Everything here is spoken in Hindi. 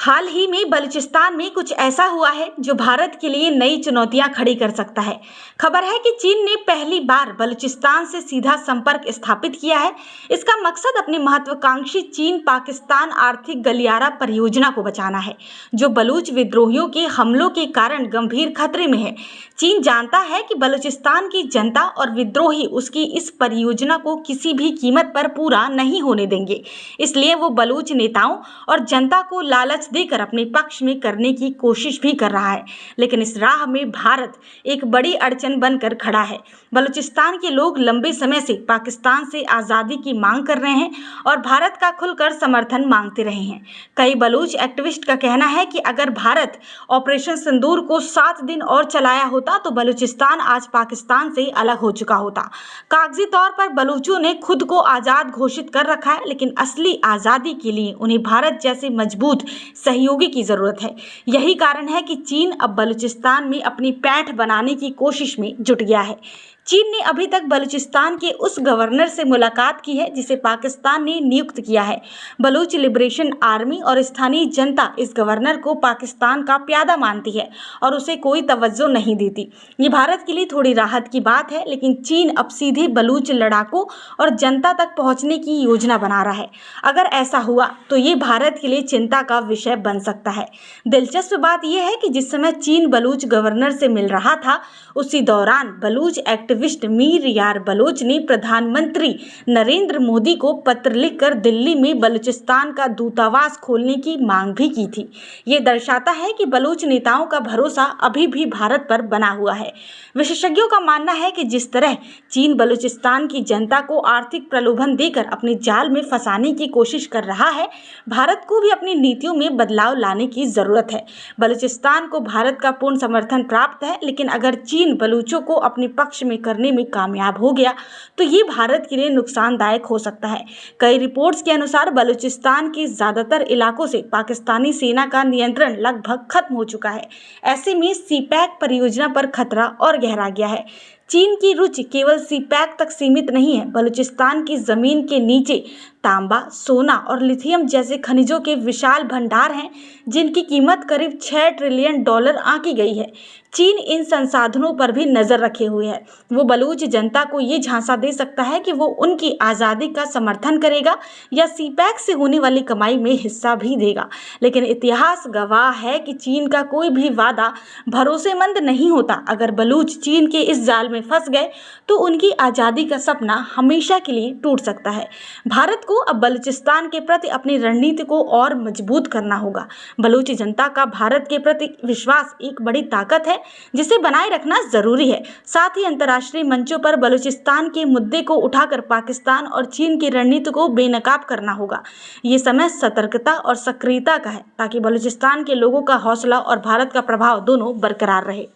हाल ही में बलूचिस्तान में कुछ ऐसा हुआ है जो भारत के लिए नई चुनौतियां खड़ी कर सकता है। खबर है कि चीन ने पहली बार बलूचिस्तान से सीधा संपर्क स्थापित किया है। इसका मकसद अपनी महत्वाकांक्षी चीन पाकिस्तान आर्थिक गलियारा परियोजना को बचाना है, जो बलूच विद्रोहियों के हमलों के कारण गंभीर खतरे में है। चीन जानता है कि बलूचिस्तान की जनता और विद्रोही उसकी इस परियोजना को किसी भी कीमत पर पूरा नहीं होने देंगे। इसलिए वो बलूच नेताओं और जनता को लालच देकर अपने पक्ष में करने की कोशिश भी कर रहा है। लेकिन इस राह में भारत एक बड़ी अड़चन बनकर खड़ा है। बलूचिस्तान के लोग लंबे समय से पाकिस्तान से आज़ादी की मांग कर रहे हैं और भारत का खुलकर समर्थन मांगते रहे हैं। कई बलूच एक्टिविस्ट का कहना है कि अगर भारत ऑपरेशन सिंदूर को 7 दिन और चलाया होता तो बलूचिस्तान आज पाकिस्तान से अलग हो चुका होता। कागजी तौर पर बलूचों ने खुद को आज़ाद घोषित कर रखा है, लेकिन असली आज़ादी के लिए उन्हें भारत जैसे मजबूत सहयोगी की जरूरत है। यही कारण है कि चीन अब बलूचिस्तान में अपनी पैठ बनाने की कोशिश में जुट गया है। चीन ने अभी तक बलूचिस्तान के उस गवर्नर से मुलाकात की है जिसे पाकिस्तान ने नियुक्त किया है। बलूच लिबरेशन आर्मी और स्थानीय जनता इस गवर्नर को पाकिस्तान का प्यादा मानती है और उसे कोई तवज्जो नहीं देती। ये भारत के लिए थोड़ी राहत की बात है, लेकिन चीन अब सीधे बलूच लड़ाकों और जनता तक पहुंचने की योजना बना रहा है। अगर ऐसा हुआ तो ये भारत के लिए चिंता का विषय बन सकता है। दिलचस्प बात यह है कि जिस समय चीन बलूच गवर्नर से मिल रहा था, उसी दौरान बलूच एक्टिविस्ट मीर यार बलोच ने प्रधानमंत्री नरेंद्र मोदी को पत्र लिखकर दिल्ली में बलूचिस्तान का दूतावास खोलने की मांग भी की थी। ये दर्शाता है कि बलूच नेताओं का भरोसा अभी भी भारत पर बना हुआ है। विशेषज्ञों का मानना है कि जिस तरह चीन बलूचिस्तान की जनता को आर्थिक प्रलोभन देकर अपने जाल में फंसाने की कोशिश कर रहा है, भारत को भी अपनी नीतियों में बदलाव लाने की जरूरत है। बलूचिस्तान को भारत का पूर्ण समर्थन प्राप्त है, लेकिन अगर चीन बलूचों को अपने पक्ष में करने में कामयाब हो गया तो ये भारत के लिए नुकसानदायक हो सकता है। कई रिपोर्ट्स के अनुसार बलूचिस्तान के ज्यादातर इलाकों से पाकिस्तानी सेना का नियंत्रण लगभग खत्म हो चुका है। ऐसे में सीपैक परियोजना पर खतरा और गहरा गया है। चीन की रुचि केवल सीपैक तक सीमित नहीं है। बलूचिस्तान की जमीन के नीचे तांबा, सोना और लिथियम जैसे खनिजों के विशाल भंडार हैं, जिनकी कीमत करीब 6 ट्रिलियन डॉलर आंकी गई है। चीन इन संसाधनों पर भी नजर रखे हुए है। वो बलूच जनता को ये झांसा दे सकता है कि वो उनकी आज़ादी का समर्थन करेगा या सीपैक से होने वाली कमाई में हिस्सा भी देगा। लेकिन इतिहास गवाह है कि चीन का कोई भी वादा भरोसेमंद नहीं होता। अगर बलूच चीन के इस जाल में फंस गए तो उनकी आज़ादी का सपना हमेशा के लिए टूट सकता है। भारत को अब बलूचिस्तान के प्रति अपनी रणनीति को और मजबूत करना होगा। बलूच जनता का भारत के प्रति विश्वास एक बड़ी ताकत है, जिसे बनाए रखना जरूरी है। साथ ही अंतर्राष्ट्रीय मंचों पर बलूचिस्तान के मुद्दे को उठाकर पाकिस्तान और चीन की रणनीति को बेनकाब करना होगा। ये समय सतर्कता और सक्रियता का है, ताकि बलूचिस्तान के लोगों का हौसला और भारत का प्रभाव दोनों बरकरार रहे।